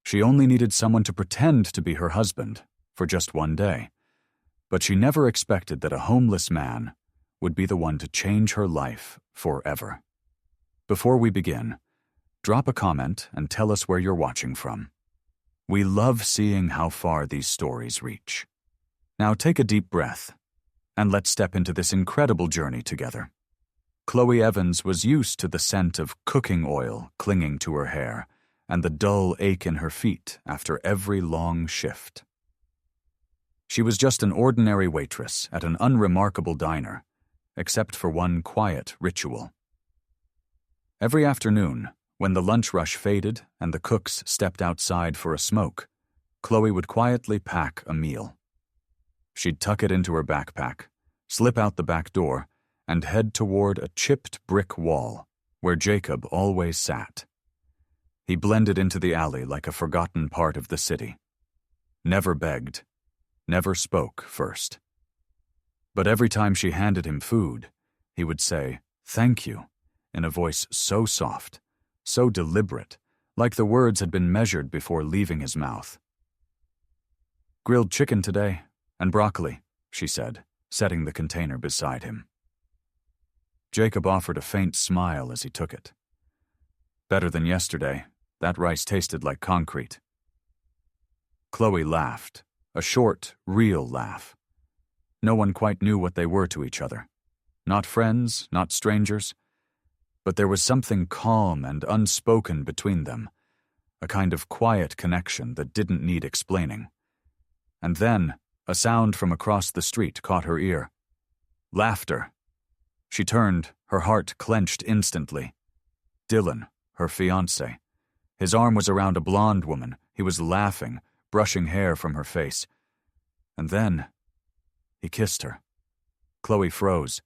She only needed someone to pretend to be her husband for just one day. But she never expected that a homeless man would be the one to change her life forever. Before we begin, drop a comment and tell us where you're watching from. We love seeing how far these stories reach. Now take a deep breath, and let's step into this incredible journey together. Chloe Evans was used to the scent of cooking oil clinging to her hair and the dull ache in her feet after every long shift. She was just an ordinary waitress at an unremarkable diner, except for one quiet ritual. Every afternoon, when the lunch rush faded and the cooks stepped outside for a smoke, Chloe would quietly pack a meal. She'd tuck it into her backpack, slip out the back door, and head toward a chipped brick wall where Jacob always sat. He blended into the alley like a forgotten part of the city. Never begged, never spoke first. But every time she handed him food, he would say, "Thank you," in a voice so soft, so deliberate, like the words had been measured before leaving his mouth. "Grilled chicken today, and broccoli," she said, setting the container beside him. Jacob offered a faint smile as he took it. "Better than yesterday. That rice tasted like concrete." Chloe laughed, a short, real laugh. No one quite knew what they were to each other. Not friends, not strangers. But there was something calm and unspoken between them, a kind of quiet connection that didn't need explaining. And then, a sound from across the street caught her ear. Laughter. She turned, her heart clenched instantly. Dylan, her fiancé. His arm was around a blonde woman. He was laughing, brushing hair from her face. And then, he kissed her. Chloe froze.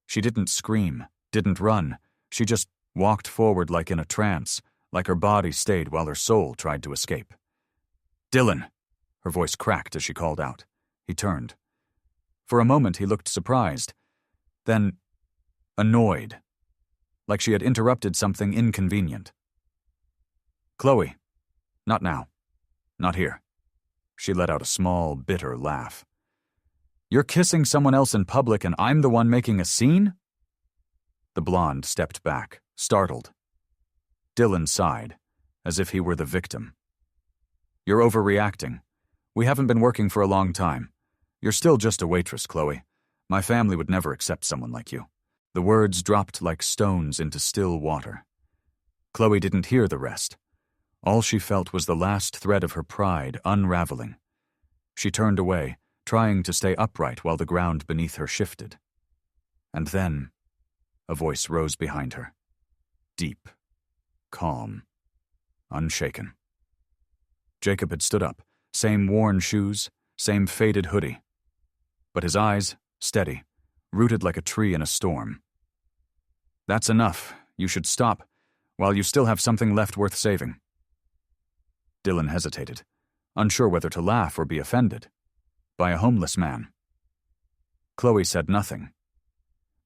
She didn't scream, didn't run. She just walked forward like in a trance, like her body stayed while her soul tried to escape. "Dylan!" Her voice cracked as she called out. He turned. For a moment he looked surprised, then annoyed, like she had interrupted something inconvenient. "Chloe, not now. Not here." She let out a small, bitter laugh. "You're kissing someone else in public and I'm the one making a scene?" The blonde stepped back, startled. Dylan sighed, as if he were the victim. "You're overreacting. We haven't been working for a long time. You're still just a waitress, Chloe. My family would never accept someone like you." The words dropped like stones into still water. Chloe didn't hear the rest. All she felt was the last thread of her pride unraveling. She turned away, trying to stay upright while the ground beneath her shifted. And then, a voice rose behind her. Deep, calm, unshaken. Jacob had stood up, same worn shoes, same faded hoodie. But his eyes, steady, rooted like a tree in a storm. "That's enough. You should stop, while you still have something left worth saving." Dylan hesitated, unsure whether to laugh or be offended. By a homeless man. Chloe said nothing.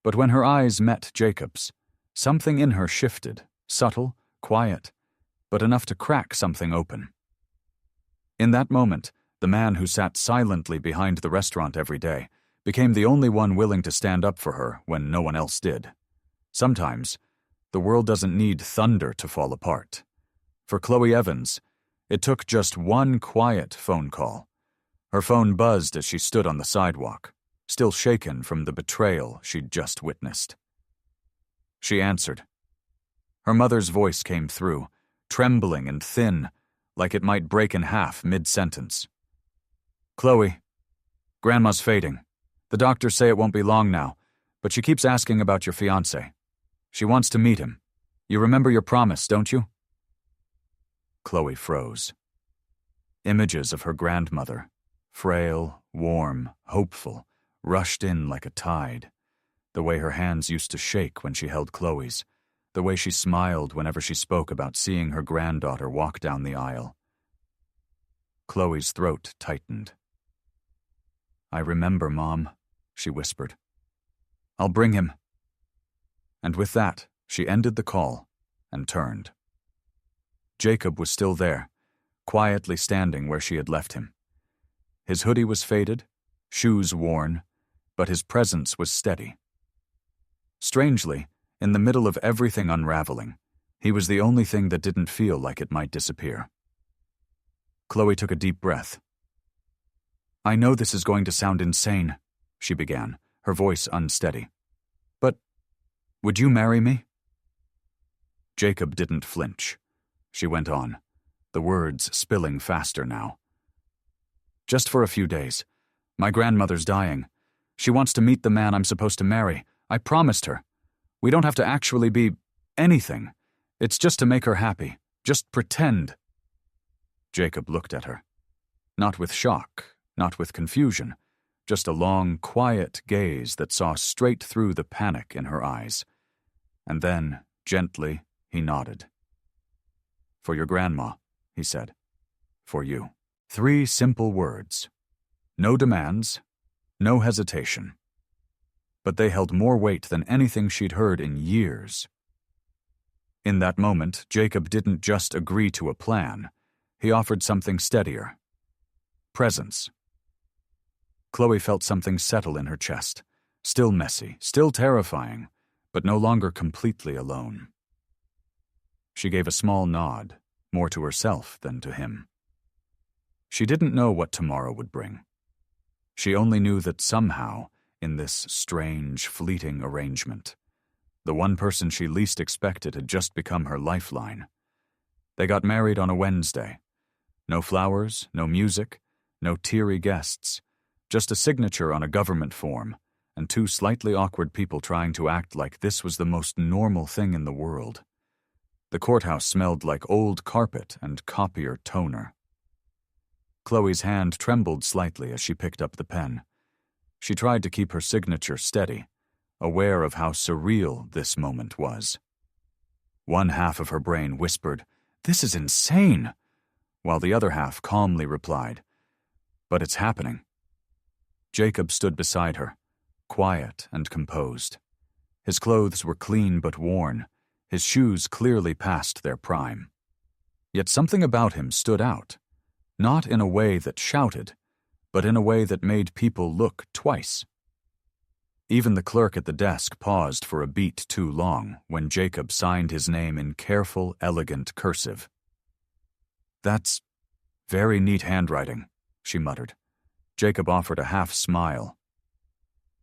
But when her eyes met Jacob's, something in her shifted, subtle, quiet, but enough to crack something open. In that moment, the man who sat silently behind the restaurant every day became the only one willing to stand up for her when no one else did. Sometimes, the world doesn't need thunder to fall apart. For Chloe Evans, it took just one quiet phone call. Her phone buzzed as she stood on the sidewalk, still shaken from the betrayal she'd just witnessed. She answered. Her mother's voice came through, trembling and thin, like it might break in half mid-sentence. "Chloe, Grandma's fading. The doctors say it won't be long now, but she keeps asking about your fiancé. She wants to meet him. You remember your promise, don't you?" Chloe froze. Images of her grandmother, frail, warm, hopeful, rushed in like a tide. The way her hands used to shake when she held Chloe's, the way she smiled whenever she spoke about seeing her granddaughter walk down the aisle. Chloe's throat tightened. "I remember, Mom," she whispered. "I'll bring him." And with that, she ended the call and turned. Jacob was still there, quietly standing where she had left him. His hoodie was faded, shoes worn, but his presence was steady. Strangely, in the middle of everything unraveling, he was the only thing that didn't feel like it might disappear. Chloe took a deep breath. "I know this is going to sound insane," she began, her voice unsteady. "But would you marry me?" Jacob didn't flinch. She went on, the words spilling faster now. "Just for a few days. My grandmother's dying. She wants to meet the man I'm supposed to marry. I promised her. We don't have to actually be anything. It's just to make her happy. Just pretend." Jacob looked at her. Not with shock, not with confusion, just a long, quiet gaze that saw straight through the panic in her eyes. And then, gently, he nodded. "For your grandma," he said. "For you." 3 simple words. No demands, no hesitation. But they held more weight than anything she'd heard in years. In that moment, Jacob didn't just agree to a plan. He offered something steadier. Presence. Chloe felt something settle in her chest. Still messy, still terrifying, but no longer completely alone. She gave a small nod, more to herself than to him. She didn't know what tomorrow would bring. She only knew that somehow, in this strange, fleeting arrangement, the one person she least expected had just become her lifeline. They got married on a Wednesday. No flowers, no music, no teary guests, just a signature on a government form, and 2 slightly awkward people trying to act like this was the most normal thing in the world. The courthouse smelled like old carpet and copier toner. Chloe's hand trembled slightly as she picked up the pen. She tried to keep her signature steady, aware of how surreal this moment was. One half of her brain whispered, "This is insane," while the other half calmly replied, "But it's happening." Jacob stood beside her, quiet and composed. His clothes were clean but worn, his shoes clearly past their prime. Yet something about him stood out, not in a way that shouted, but in a way that made people look twice. Even the clerk at the desk paused for a beat too long when Jacob signed his name in careful, elegant cursive. "That's very neat handwriting," she muttered. Jacob offered a half smile.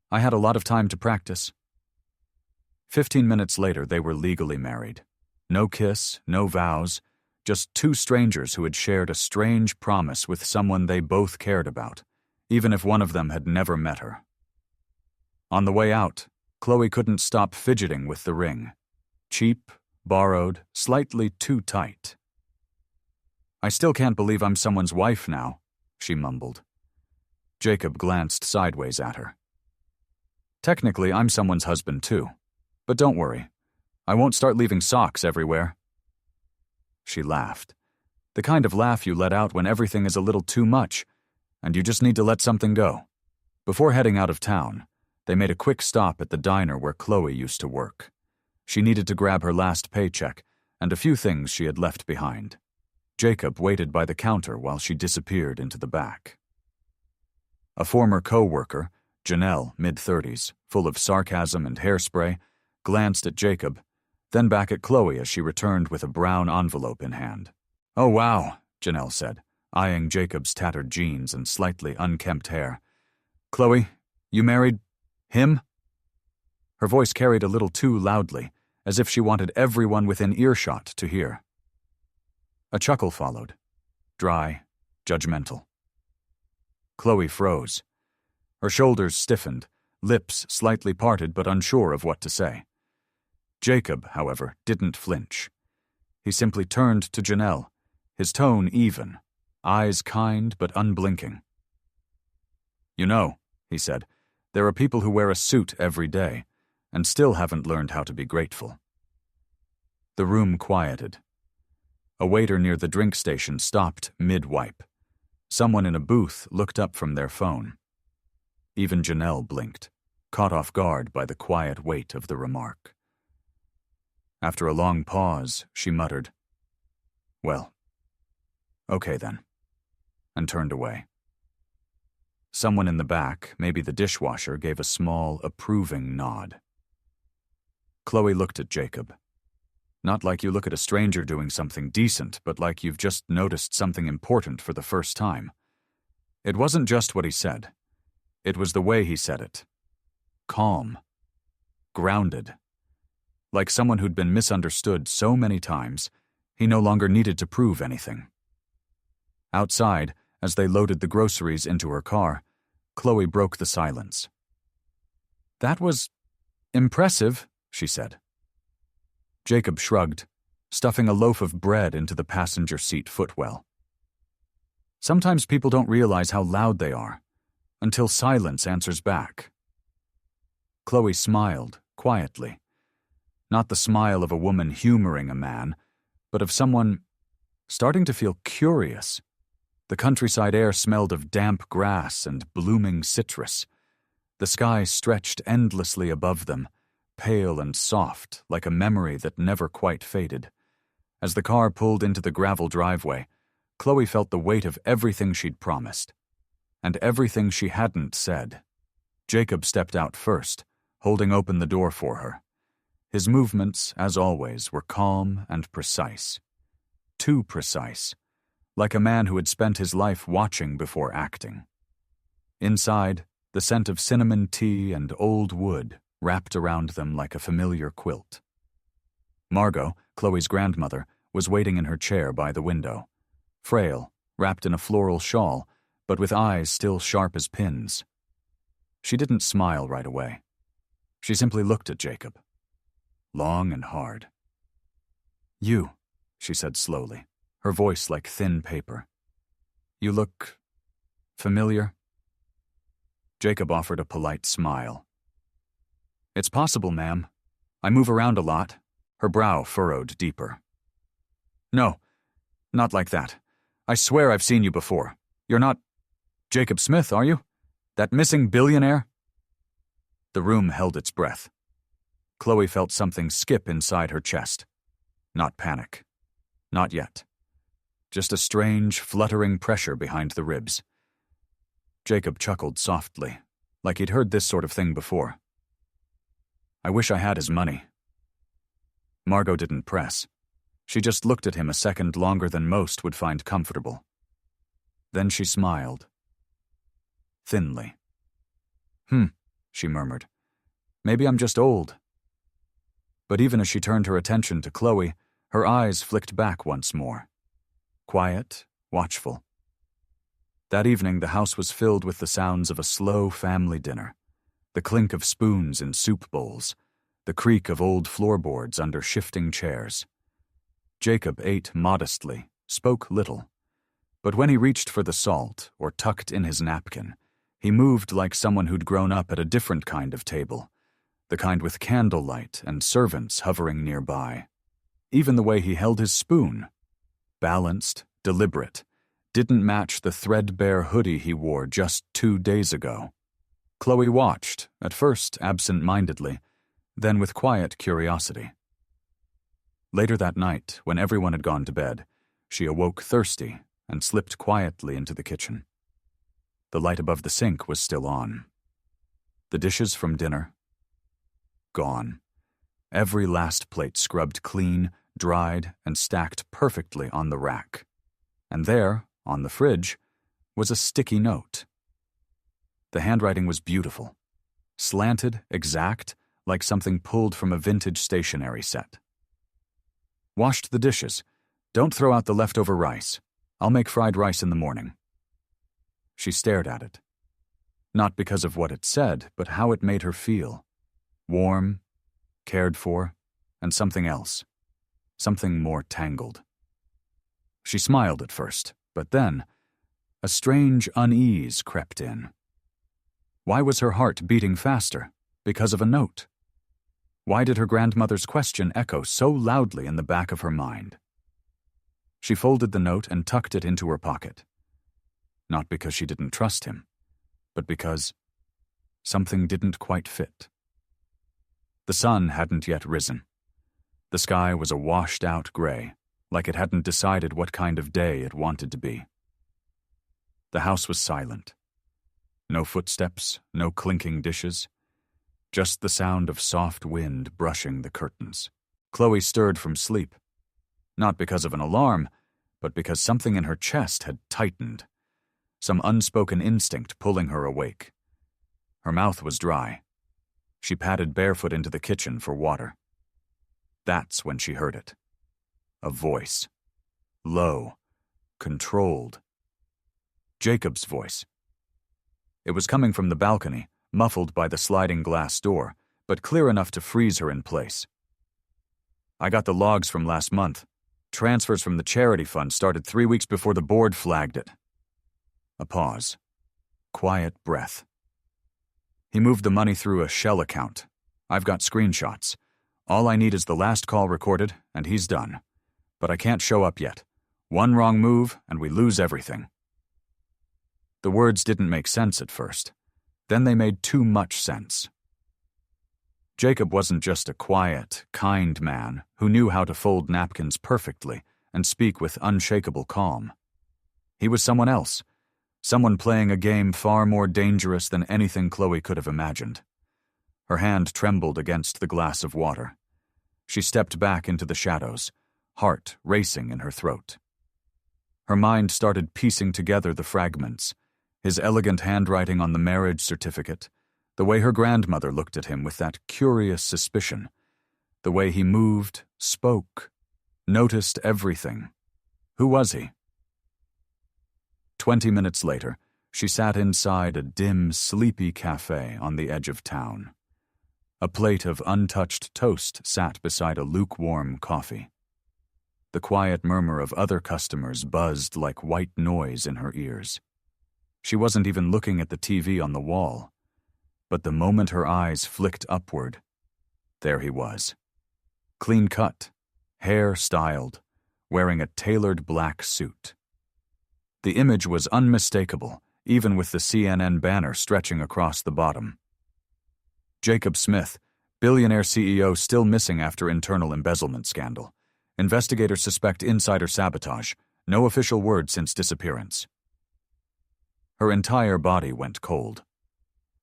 "I had a lot of time to practice." 15 minutes later, they were legally married. No kiss, no vows, just 2 strangers who had shared a strange promise with someone they both cared about, even if one of them had never met her. On the way out, Chloe couldn't stop fidgeting with the ring. Cheap, borrowed, slightly too tight. "I still can't believe I'm someone's wife now," she mumbled. Jacob glanced sideways at her. "Technically, I'm someone's husband too. But don't worry. I won't start leaving socks everywhere." She laughed. The kind of laugh you let out when everything is a little too much, and you just need to let something go. Before heading out of town, they made a quick stop at the diner where Chloe used to work. She needed to grab her last paycheck and a few things she had left behind. Jacob waited by the counter while she disappeared into the back. A former co-worker, Janelle, mid-30s, full of sarcasm and hairspray, glanced at Jacob, then back at Chloe as she returned with a brown envelope in hand. "Oh, wow," Janelle said, eyeing Jacob's tattered jeans and slightly unkempt hair. "Chloe, you married him?" Her voice carried a little too loudly, as if she wanted everyone within earshot to hear. A chuckle followed, dry, judgmental. Chloe froze. Her shoulders stiffened, lips slightly parted but unsure of what to say. Jacob, however, didn't flinch. He simply turned to Janelle, his tone even, eyes kind but unblinking. "You know," he said, "there are people who wear a suit every day and still haven't learned how to be grateful." The room quieted. A waiter near the drink station stopped mid-wipe. Someone in a booth looked up from their phone. Even Janelle blinked, caught off guard by the quiet weight of the remark. After a long pause, she muttered, "Well, Okay then, and turned away. Someone in the back, maybe the dishwasher, gave a small, approving nod. Chloe looked at Jacob. Not like you look at a stranger doing something decent, but like you've just noticed something important for the first time. It wasn't just what he said. It was the way he said it. Calm. Grounded. Like someone who'd been misunderstood so many times, he no longer needed to prove anything. Outside, as they loaded the groceries into her car, Chloe broke the silence. "That was impressive," she said. Jacob shrugged, stuffing a loaf of bread into the passenger seat footwell. Sometimes people don't realize how loud they are, until silence answers back. Chloe smiled, quietly. Not the smile of a woman humoring a man, but of someone starting to feel curious. The countryside air smelled of damp grass and blooming citrus. The sky stretched endlessly above them, pale and soft, like a memory that never quite faded. As the car pulled into the gravel driveway, Chloe felt the weight of everything she'd promised, and everything she hadn't said. Jacob stepped out first, holding open the door for her. His movements, as always, were calm and precise. Too precise, like a man who had spent his life watching before acting. Inside, the scent of cinnamon tea and old wood wrapped around them like a familiar quilt. Margot, Chloe's grandmother, was waiting in her chair by the window, frail, wrapped in a floral shawl, but with eyes still sharp as pins. She didn't smile right away. She simply looked at Jacob. Long and hard. "You," she said slowly, her voice like thin paper. "You look familiar?" Jacob offered a polite smile. "It's possible, ma'am. I move around a lot." Her brow furrowed deeper. "No, not like that. I swear I've seen you before. You're not Jacob Smith, are you? That missing billionaire?" The room held its breath. Chloe felt something skip inside her chest. Not panic. Not yet. Just a strange, fluttering pressure behind the ribs. Jacob chuckled softly, like he'd heard this sort of thing before. "I wish I had his money." Margot didn't press. She just looked at him a second longer than most would find comfortable. Then she smiled. Thinly. She murmured. "Maybe I'm just old." But even as she turned her attention to Chloe, her eyes flicked back once more. Quiet, watchful. That evening the house was filled with the sounds of a slow family dinner, the clink of spoons in soup bowls, the creak of old floorboards under shifting chairs. Jacob ate modestly, spoke little. But when he reached for the salt or tucked in his napkin, he moved like someone who'd grown up at a different kind of table, the kind with candlelight and servants hovering nearby. Even the way he held his spoon, balanced, deliberate, didn't match the threadbare hoodie he wore just 2 days ago. Chloe watched, at first absent-mindedly, then with quiet curiosity. Later that night, when everyone had gone to bed, she awoke thirsty and slipped quietly into the kitchen. The light above the sink was still on. The dishes from dinner, gone. Every last plate scrubbed clean, dried, and stacked perfectly on the rack. And there, on the fridge, was a sticky note. The handwriting was beautiful, slanted, exact, like something pulled from a vintage stationery set. "Washed the dishes. Don't throw out the leftover rice. I'll make fried rice in the morning." She stared at it. Not because of what it said, but how it made her feel. Warm, cared for, and something else. Something more tangled. She smiled at first, but then a strange unease crept in. Why was her heart beating faster? Because of a note? Why did her grandmother's question echo so loudly in the back of her mind? She folded the note and tucked it into her pocket. Not because she didn't trust him, but because something didn't quite fit. The sun hadn't yet risen. The sky was a washed-out gray, like it hadn't decided what kind of day it wanted to be. The house was silent. No footsteps, no clinking dishes, just the sound of soft wind brushing the curtains. Chloe stirred from sleep, not because of an alarm, but because something in her chest had tightened, some unspoken instinct pulling her awake. Her mouth was dry. She padded barefoot into the kitchen for water. That's when she heard it. A voice. Low, controlled. Jacob's voice. It was coming from the balcony, muffled by the sliding glass door, but clear enough to freeze her in place. I got the logs from last month. Transfers from the charity fund started 3 weeks before the board flagged it. A pause. Quiet breath. He moved the money through a shell account. I've got screenshots. All I need is the last call recorded, and he's done. But I can't show up yet. One wrong move, and we lose everything. The words didn't make sense at first. Then they made too much sense. Jacob wasn't just a quiet, kind man who knew how to fold napkins perfectly and speak with unshakable calm. He was someone else, someone playing a game far more dangerous than anything Chloe could have imagined. Her hand trembled against the glass of water. She stepped back into the shadows, heart racing in her throat. Her mind started piecing together the fragments, his elegant handwriting on the marriage certificate, the way her grandmother looked at him with that curious suspicion, the way he moved, spoke, noticed everything. Who was he? 20 minutes later, she sat inside a dim, sleepy cafe on the edge of town. A plate of untouched toast sat beside a lukewarm coffee. The quiet murmur of other customers buzzed like white noise in her ears. She wasn't even looking at the TV on the wall. But the moment her eyes flicked upward, there he was. Clean cut, hair styled, wearing a tailored black suit. The image was unmistakable, even with the CNN banner stretching across the bottom. Jacob Smith, billionaire CEO still missing after internal embezzlement scandal. Investigators suspect insider sabotage. No official word since disappearance. Her entire body went cold.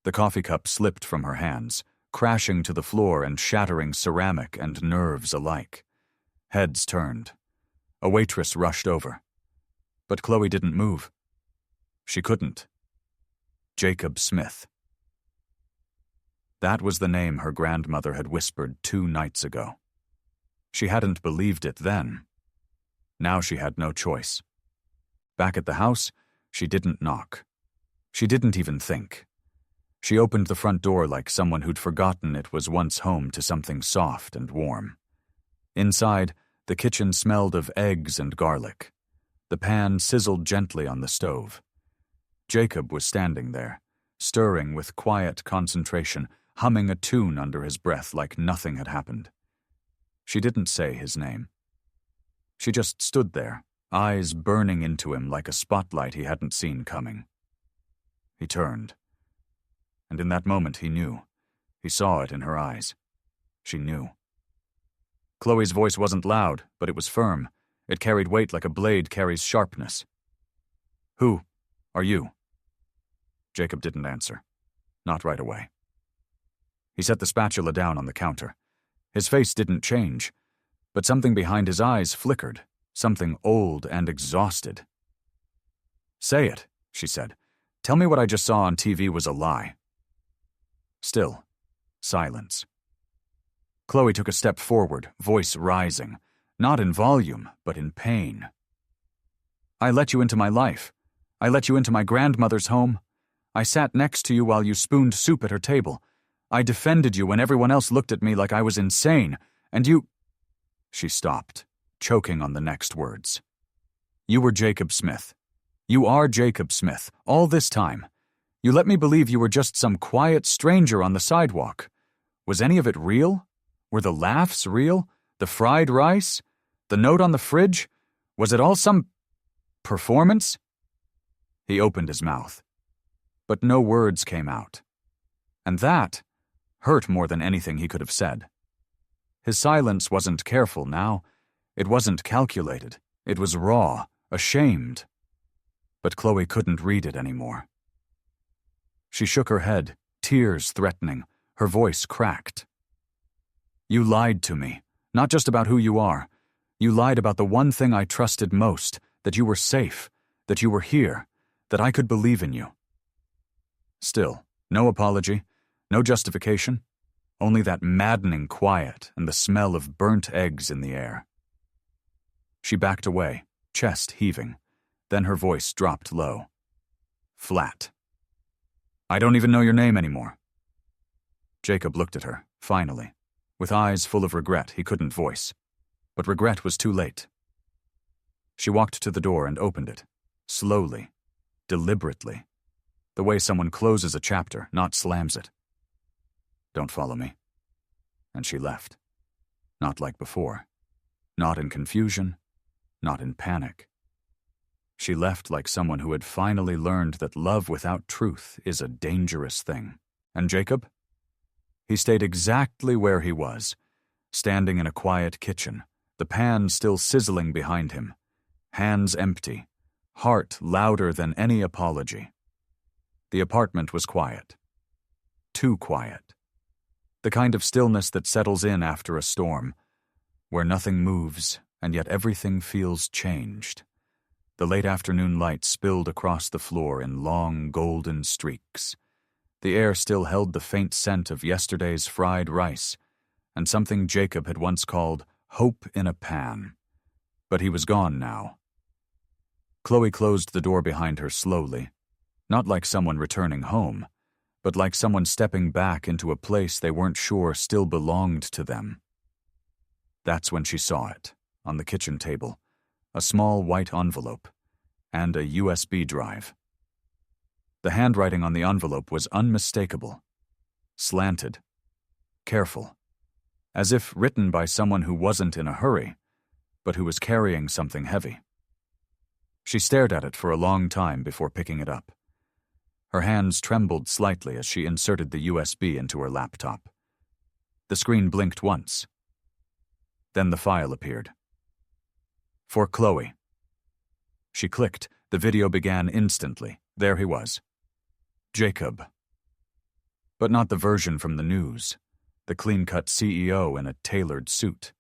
The coffee cup slipped from her hands, crashing to the floor and shattering ceramic and nerves alike. Heads turned. A waitress rushed over. But Chloe didn't move. She couldn't. Jacob Smith. That was the name her grandmother had whispered 2 nights ago. She hadn't believed it then. Now she had no choice. Back at the house, she didn't knock. She didn't even think. She opened the front door like someone who'd forgotten it was once home to something soft and warm. Inside, the kitchen smelled of eggs and garlic. The pan sizzled gently on the stove. Jacob was standing there, stirring with quiet concentration, humming a tune under his breath like nothing had happened. She didn't say his name. She just stood there, eyes burning into him like a spotlight he hadn't seen coming. He turned. And in that moment he knew. He saw it in her eyes. She knew. Chloe's voice wasn't loud, but it was firm. It carried weight like a blade carries sharpness. "Who are you?" Jacob didn't answer. Not right away. He set the spatula down on the counter. His face didn't change, but something behind his eyes flickered, something old and exhausted. "Say it," she said. "Tell me what I just saw on TV was a lie." Still, silence. Chloe took a step forward, voice rising, not in volume, but in pain. "I let you into my life. I let you into my grandmother's home. I sat next to you while you spooned soup at her table. I defended you when everyone else looked at me like I was insane, and you—" She stopped, choking on the next words. "You were Jacob Smith. You are Jacob Smith, all this time. You let me believe you were just some quiet stranger on the sidewalk. Was any of it real? Were the laughs real? The fried rice? The note on the fridge? Was it all some performance?" He opened his mouth, but no words came out. And that hurt more than anything he could have said. His silence wasn't careful now. It wasn't calculated. It was raw, ashamed. But Chloe couldn't read it anymore. She shook her head, tears threatening, her voice cracked. You lied to me, not just about who you are. You lied about the one thing I trusted most, that you were safe, that you were here, that I could believe in you. Still, no apology, no justification, only that maddening quiet and the smell of burnt eggs in the air. She backed away, chest heaving. Then her voice dropped low. Flat. I don't even know your name anymore. Jacob looked at her, finally, with eyes full of regret he couldn't voice. But regret was too late. She walked to the door and opened it, slowly, deliberately, the way someone closes a chapter, not slams it. Don't follow me. And she left. Not like before. Not in confusion, not in panic. She left like someone who had finally learned that love without truth is a dangerous thing. And Jacob? He stayed exactly where he was, standing in a quiet kitchen, the pan still sizzling behind him, hands empty, heart louder than any apology. The apartment was quiet. Too quiet. The kind of stillness that settles in after a storm, where nothing moves and yet everything feels changed. The late afternoon light spilled across the floor in long golden streaks. The air still held the faint scent of yesterday's fried rice and something Jacob had once called hope in a pan. But he was gone now. Chloe closed the door behind her slowly, not like someone returning home, but like someone stepping back into a place they weren't sure still belonged to them. That's when she saw it, on the kitchen table, a small white envelope, and a USB drive. The handwriting on the envelope was unmistakable, slanted, careful, as if written by someone who wasn't in a hurry, but who was carrying something heavy. She stared at it for a long time before picking it up. Her hands trembled slightly as she inserted the USB into her laptop. The screen blinked once. Then the file appeared. For Chloe. She clicked. The video began instantly. There he was. Jacob. But not the version from the news, the clean-cut CEO in a tailored suit.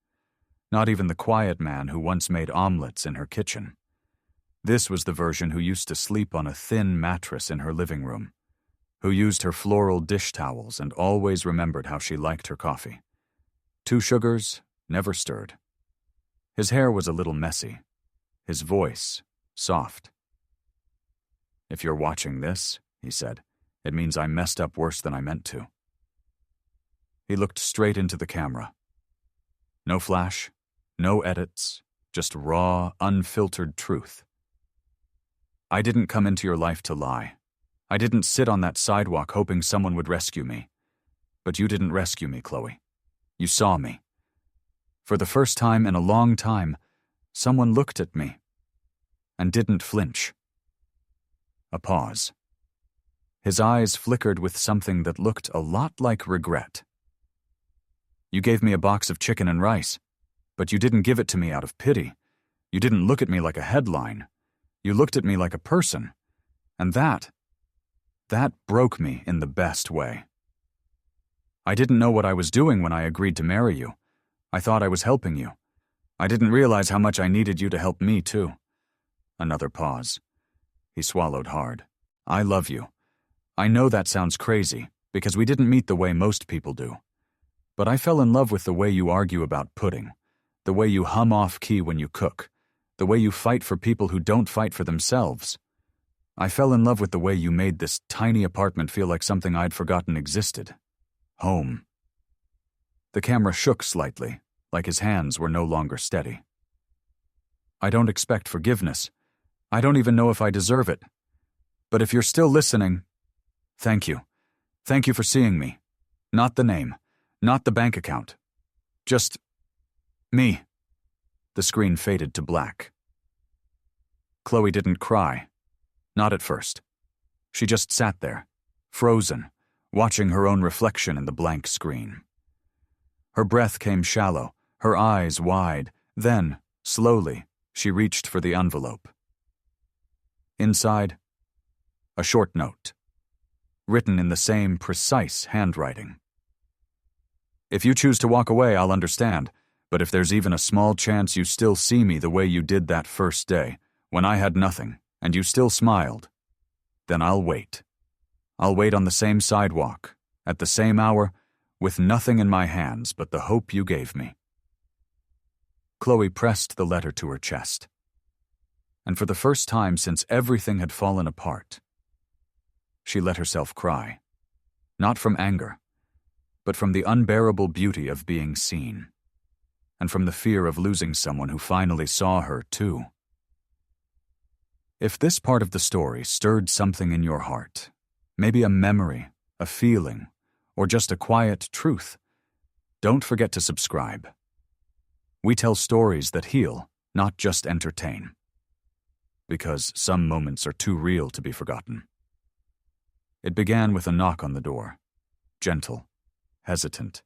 Not even the quiet man who once made omelets in her kitchen. This was the version who used to sleep on a thin mattress in her living room, who used her floral dish towels and always remembered how she liked her coffee. 2 sugars, never stirred. His hair was a little messy, his voice soft. If you're watching this, he said, it means I messed up worse than I meant to. He looked straight into the camera. No flash, no edits, just raw, unfiltered truth. I didn't come into your life to lie. I didn't sit on that sidewalk hoping someone would rescue me. But you didn't rescue me, Chloe. You saw me. For the first time in a long time, someone looked at me and didn't flinch. A pause. His eyes flickered with something that looked a lot like regret. You gave me a box of chicken and rice, but you didn't give it to me out of pity. You didn't look at me like a headline. You looked at me like a person, and that broke me in the best way. I didn't know what I was doing when I agreed to marry you. I thought I was helping you. I didn't realize how much I needed you to help me, too. Another pause. He swallowed hard. I love you. I know that sounds crazy, because we didn't meet the way most people do. But I fell in love with the way you argue about pudding, the way you hum off-key when you cook, the way you fight for people who don't fight for themselves. I fell in love with the way you made this tiny apartment feel like something I'd forgotten existed. Home. The camera shook slightly, like his hands were no longer steady. I don't expect forgiveness. I don't even know if I deserve it. But if you're still listening, thank you. Thank you for seeing me. Not the name, not the bank account. Just me. The screen faded to black. Chloe didn't cry. Not at first. She just sat there, frozen, watching her own reflection in the blank screen. Her breath came shallow, her eyes wide, then, Slowly, she reached for the envelope. Inside, a short note, written in the same precise handwriting. "If you choose to walk away, I'll understand, but if there's even a small chance you still see me the way you did that first day, when I had nothing, and you still smiled, then I'll wait. I'll wait on the same sidewalk, at the same hour, with nothing in my hands but the hope you gave me." Chloe pressed the letter to her chest. And for the first time since everything had fallen apart, she let herself cry, not from anger, but from the unbearable beauty of being seen, and from the fear of losing someone who finally saw her, too. If this part of the story stirred something in your heart, maybe a memory, a feeling, or just a quiet truth, don't forget to subscribe. We tell stories that heal, not just entertain. Because some moments are too real to be forgotten. It began with a knock on the door, gentle, hesitant,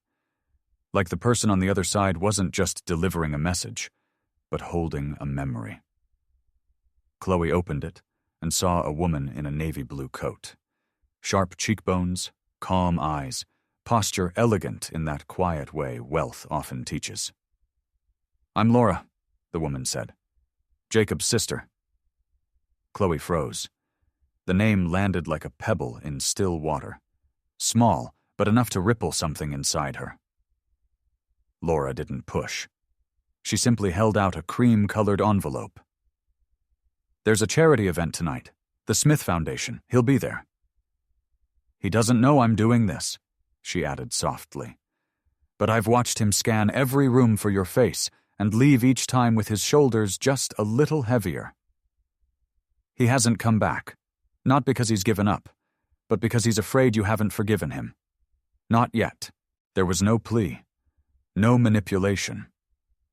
like the person on the other side wasn't just delivering a message, but holding a memory. Chloe opened it and saw a woman in a navy blue coat. Sharp cheekbones, calm eyes, posture elegant in that quiet way wealth often teaches. "I'm Laura," the woman said. "Jacob's sister." Chloe froze. The name landed like a pebble in still water. Small, but enough to ripple something inside her. Laura didn't push. She simply held out a cream-colored envelope. "There's a charity event tonight. The Smith Foundation. He'll be there." "He doesn't know I'm doing this," she added softly. "But I've watched him scan every room for your face and leave each time with his shoulders just a little heavier. He hasn't come back, not because he's given up, but because he's afraid you haven't forgiven him. Not yet. There was no plea, no manipulation,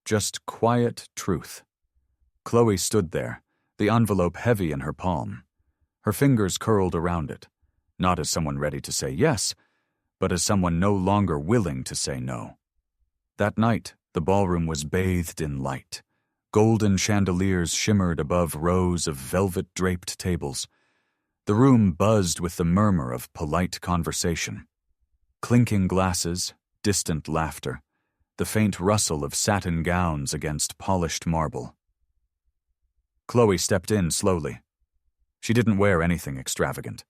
just quiet truth." Chloe stood there, the envelope heavy in her palm, her fingers curled around it, not as someone ready to say yes, but as someone no longer willing to say no. That night, the ballroom was bathed in light. Golden chandeliers shimmered above rows of velvet-draped tables. The room buzzed with the murmur of polite conversation. Clinking glasses, distant laughter, the faint rustle of satin gowns against polished marble. Chloe stepped in slowly. She didn't wear anything extravagant,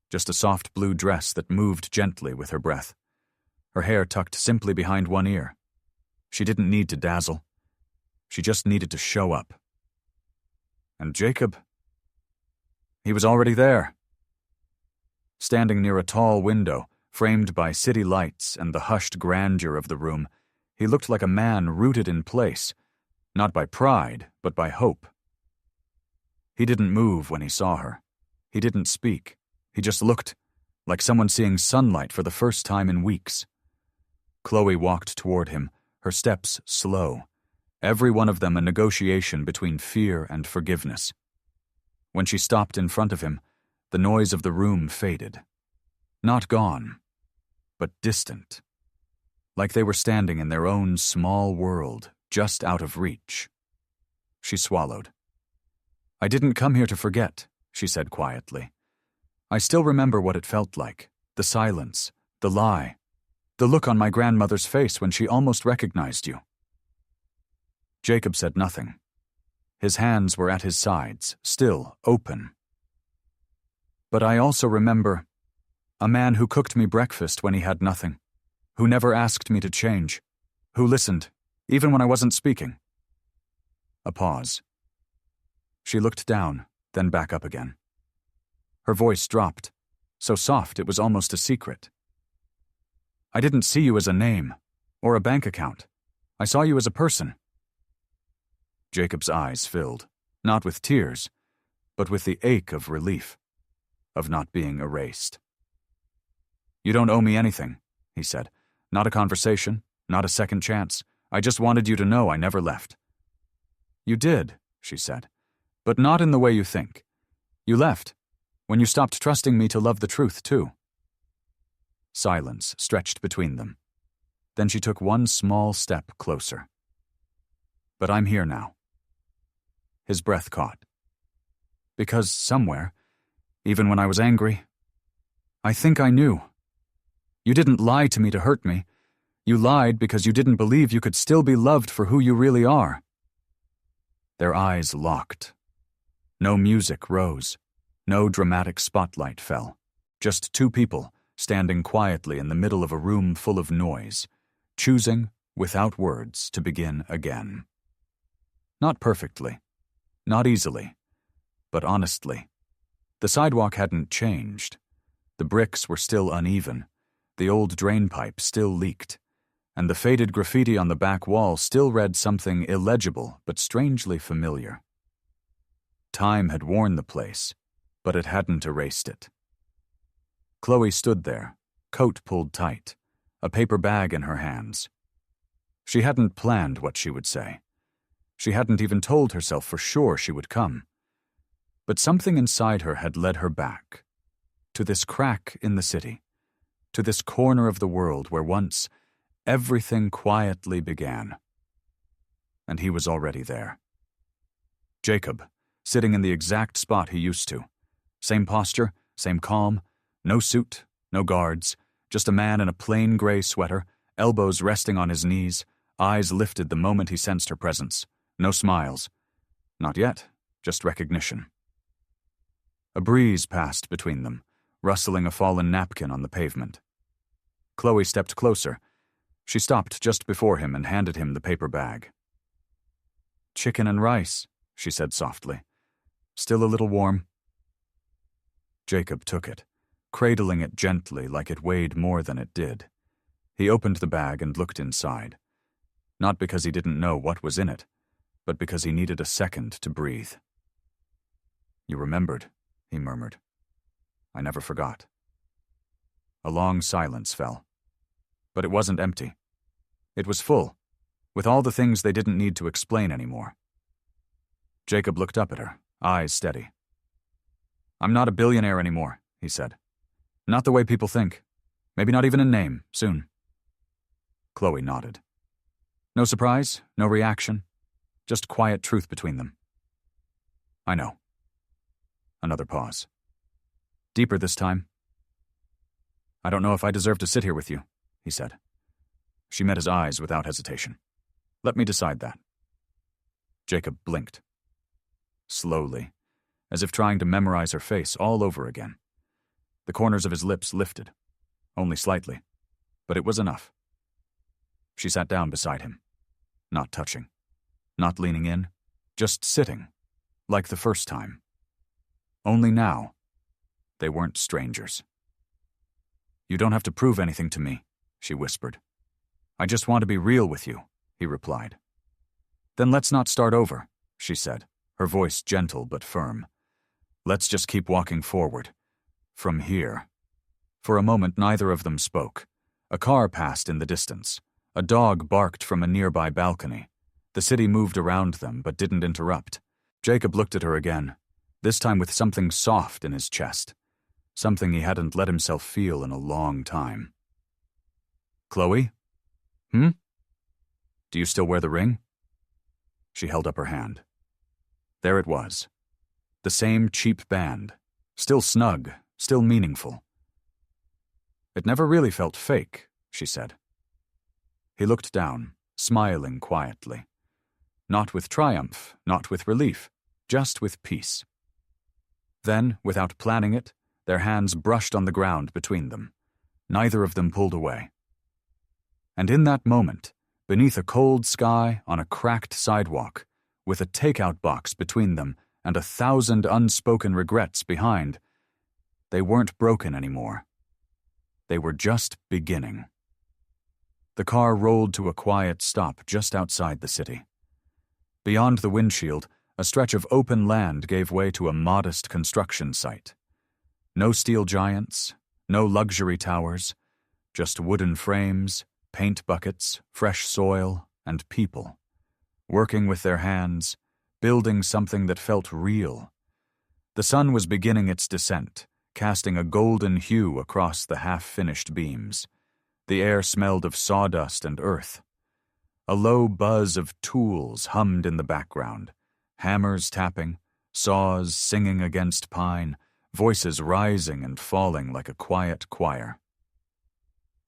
just a soft blue dress that moved gently with her breath, her hair tucked simply behind one ear. She didn't need to dazzle. She just needed to show up. And Jacob? He was already there. Standing near a tall window, framed by city lights and the hushed grandeur of the room, he looked like a man rooted in place, not by pride, but by hope. He didn't move when he saw her. He didn't speak. He just looked, like someone seeing sunlight for the first time in weeks. Chloe walked toward him, her steps slow, every one of them a negotiation between fear and forgiveness. When she stopped in front of him, the noise of the room faded. Not gone, but distant. Like they were standing in their own small world, just out of reach. She swallowed. "I didn't come here to forget," she said quietly. "I still remember what it felt like, the silence, the lie, the look on my grandmother's face when she almost recognized you." Jacob said nothing. His hands were at his sides, still open. "But I also remember a man who cooked me breakfast when he had nothing, who never asked me to change, who listened, even when I wasn't speaking." A pause. She looked down, then back up again. Her voice dropped, so soft it was almost a secret. "I didn't see you as a name, or a bank account. I saw you as a person." Jacob's eyes filled, not with tears, but with the ache of relief, of not being erased. "You don't owe me anything," he said. "Not a conversation, not a second chance. I just wanted you to know I never left." "You did," she said, "but not in the way you think. You left, when you stopped trusting me to love the truth, too." Silence stretched between them. Then she took one small step closer. "But I'm here now. His breath caught. Because somewhere, even when I was angry, I think I knew. You didn't lie to me to hurt me. You lied because you didn't believe you could still be loved for who you really are. Their eyes locked. No music rose. No dramatic spotlight fell. Just two people standing quietly in the middle of a room full of noise, choosing, without words, to begin again. Not perfectly, not easily, but honestly. The sidewalk hadn't changed. The bricks were still uneven, the old drainpipe still leaked, and the faded graffiti on the back wall still read something illegible but strangely familiar. Time had worn the place, but it hadn't erased it. Chloe stood there, coat pulled tight, a paper bag in her hands. She hadn't planned what she would say. She hadn't even told herself for sure she would come. But something inside her had led her back, to this crack in the city, to this corner of the world where once everything quietly began. And he was already there. Jacob, sitting in the exact spot he used to. Same posture, same calm, no suit, no guards, just a man in a plain gray sweater, elbows resting on his knees, eyes lifted the moment he sensed her presence. No smiles. Not yet, just recognition. A breeze passed between them, rustling a fallen napkin on the pavement. Chloe stepped closer. She stopped just before him and handed him the paper bag. "Chicken and rice," she said softly. "Still a little warm." Jacob took it, cradling it gently like it weighed more than it did. He opened the bag and looked inside. Not because he didn't know what was in it, but because he needed a second to breathe. "You remembered," he murmured. "I never forgot." A long silence fell. But it wasn't empty. It was full, with all the things they didn't need to explain anymore. Jacob looked up at her, eyes steady. "I'm not a billionaire anymore," he said. "Not the way people think. Maybe not even a name, soon." Chloe nodded. No surprise, no reaction, just quiet truth between them. "I know." Another pause. Deeper this time. "I don't know if I deserve to sit here with you," he said. She met his eyes without hesitation. "Let me decide that." Jacob blinked. Slowly, as if trying to memorize her face all over again. The corners of his lips lifted, only slightly, but it was enough. She sat down beside him, not touching, not leaning in, just sitting, like the first time. Only now, they weren't strangers. "You don't have to prove anything to me," she whispered. "I just want to be real with you," he replied. "Then let's not start over," she said, her voice gentle but firm. "Let's just keep walking forward. From here." For a moment, neither of them spoke. A car passed in the distance. A dog barked from a nearby balcony. The city moved around them, but didn't interrupt. Jacob looked at her again, this time with something soft in his chest, something he hadn't let himself feel in a long time. "Chloe? Do you still wear the ring?" She held up her hand. There it was. The same cheap band, still snug, still meaningful. "It never really felt fake," she said. He looked down, smiling quietly. Not with triumph, not with relief, just with peace. Then, without planning it, their hands brushed on the ground between them. Neither of them pulled away. And in that moment, beneath a cold sky on a cracked sidewalk, with a takeout box between them and 1,000 unspoken regrets behind, they weren't broken anymore. They were just beginning. The car rolled to a quiet stop just outside the city. Beyond the windshield, a stretch of open land gave way to a modest construction site. No steel giants, no luxury towers, just wooden frames, paint buckets, fresh soil, and people, working with their hands, building something that felt real. The sun was beginning its descent, casting a golden hue across the half-finished beams. The air smelled of sawdust and earth. A low buzz of tools hummed in the background, Hammers tapping, saws singing against pine, voices rising and falling like a quiet choir.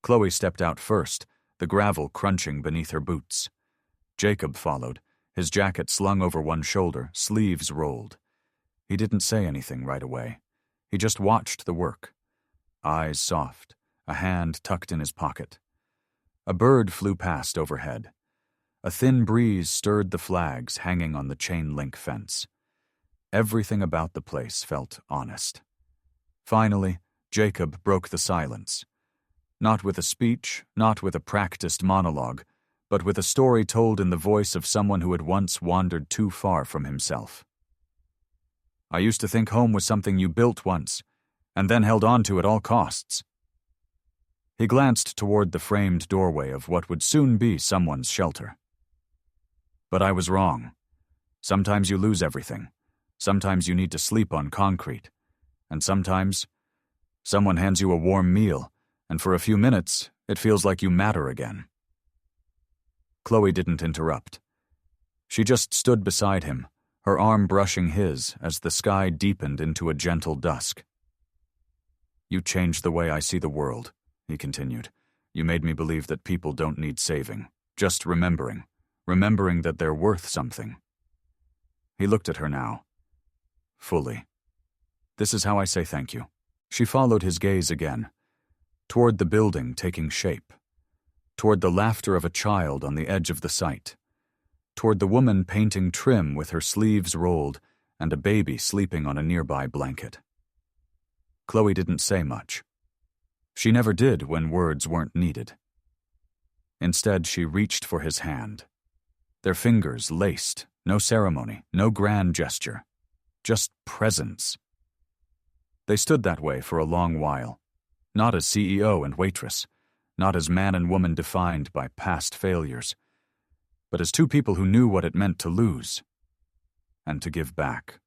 Chloe stepped out first, the gravel crunching beneath her boots. Jacob followed, his jacket slung over one shoulder, sleeves rolled. He didn't say anything right away. He just watched the work. Eyes soft, a hand tucked in his pocket. A bird flew past overhead. A thin breeze stirred the flags hanging on the chain-link fence. Everything about the place felt honest. Finally, Jacob broke the silence. Not with a speech, not with a practiced monologue, but with a story told in the voice of someone who had once wandered too far from himself. I used to think home was something you built once, and then held on to at all costs. He glanced toward the framed doorway of what would soon be someone's shelter. But I was wrong. Sometimes you lose everything. Sometimes you need to sleep on concrete. And sometimes, someone hands you a warm meal, and for a few minutes, it feels like you matter again. Chloe didn't interrupt. She just stood beside him, her arm brushing his as the sky deepened into a gentle dusk. You changed the way I see the world, he continued. You made me believe that people don't need saving, just remembering that they're worth something. He looked at her now. Fully. This is how I say thank you. She followed his gaze again, toward the building taking shape, toward the laughter of a child on the edge of the site, toward the woman painting trim with her sleeves rolled and a baby sleeping on a nearby blanket. Chloe didn't say much. She never did when words weren't needed. Instead, she reached for his hand. Their fingers laced, no ceremony, no grand gesture, just presence. They stood that way for a long while, not as CEO and waitress, not as man and woman defined by past failures, but as two people who knew what it meant to lose and to give back.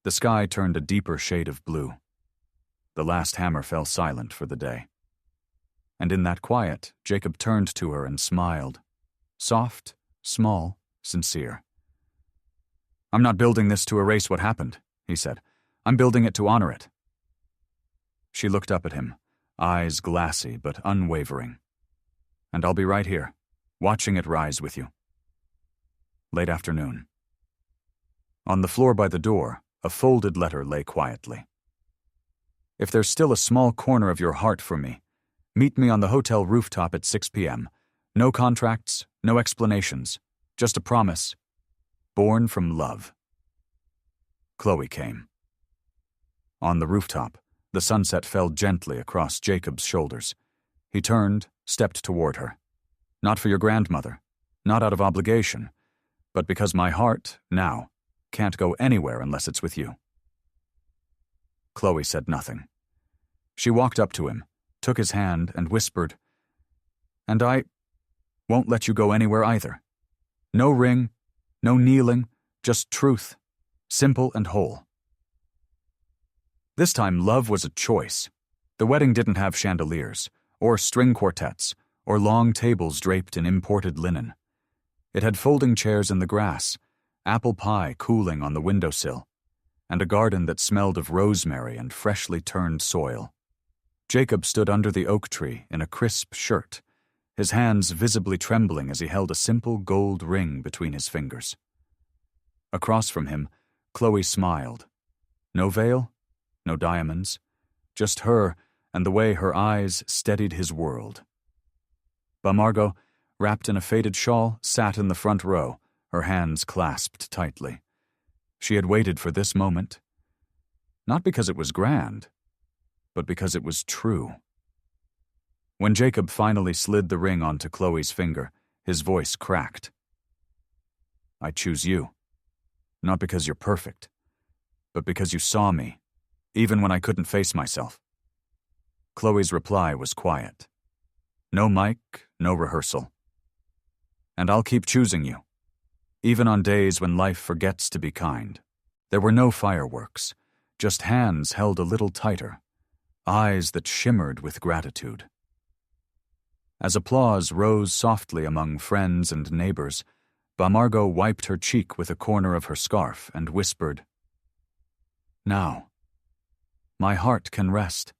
The sky turned a deeper shade of blue. The last hammer fell silent for the day. And in that quiet, Jacob turned to her and smiled. Soft, small, sincere. I'm not building this to erase what happened, he said. I'm building it to honor it. She looked up at him, eyes glassy but unwavering. And I'll be right here, watching it rise with you. Late afternoon. On the floor by the door, a folded letter lay quietly. If there's still a small corner of your heart for me, meet me on the hotel rooftop at 6 p.m. No contracts, no explanations, just a promise. Born from love. Chloe came. On the rooftop, the sunset fell gently across Jacob's shoulders. He turned, stepped toward her. Not for your grandmother, not out of obligation, but because my heart, now, can't go anywhere unless it's with you. Chloe said nothing. She walked up to him, took his hand, and whispered, And I won't let you go anywhere either. No ring, no kneeling, just truth, simple and whole. This time, love was a choice. The wedding didn't have chandeliers, or string quartets, or long tables draped in imported linen. It had folding chairs in the grass, apple pie cooling on the windowsill, and a garden that smelled of rosemary and freshly turned soil. Jacob stood under the oak tree in a crisp shirt, his hands visibly trembling as he held a simple gold ring between his fingers. Across from him, Chloe smiled. No veil, no diamonds, just her and the way her eyes steadied his world. Margot, wrapped in a faded shawl, sat in the front row, her hands clasped tightly. She had waited for this moment, not because it was grand, but because it was true. When Jacob finally slid the ring onto Chloe's finger, his voice cracked. I choose you, not because you're perfect, but because you saw me, even when I couldn't face myself. Chloe's reply was quiet. No mic, no rehearsal. And I'll keep choosing you, even on days when life forgets to be kind. There were no fireworks, just hands held a little tighter, eyes that shimmered with gratitude. As applause rose softly among friends and neighbors, Margot wiped her cheek with a corner of her scarf and whispered, "Now, my heart can rest."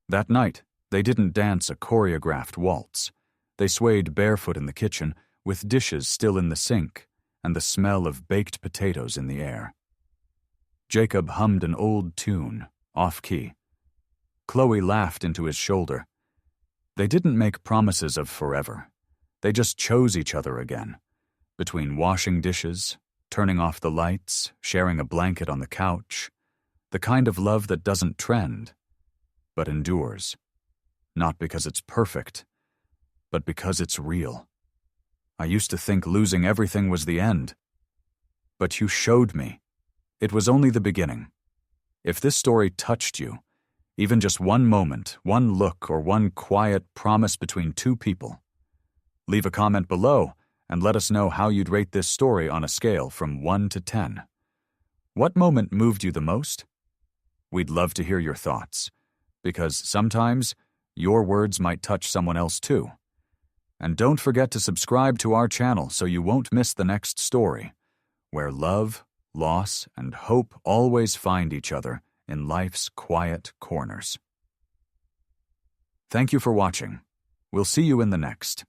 That night, they didn't dance a choreographed waltz. They swayed barefoot in the kitchen, with dishes still in the sink and the smell of baked potatoes in the air. Jacob hummed an old tune, off-key. Chloe laughed into his shoulder. They didn't make promises of forever. They just chose each other again. Between washing dishes, turning off the lights, sharing a blanket on the couch. The kind of love that doesn't trend, but endures. Not because it's perfect, but because it's real. I used to think losing everything was the end. But you showed me. It was only the beginning. If this story touched you, even just one moment, one look, or one quiet promise between two people, leave a comment below and let us know how you'd rate this story on a scale from 1 to 10. What moment moved you the most? We'd love to hear your thoughts, because sometimes your words might touch someone else too. And don't forget to subscribe to our channel so you won't miss the next story, where love, loss, and hope always find each other in life's quiet corners. Thank you for watching. We'll see you in the next.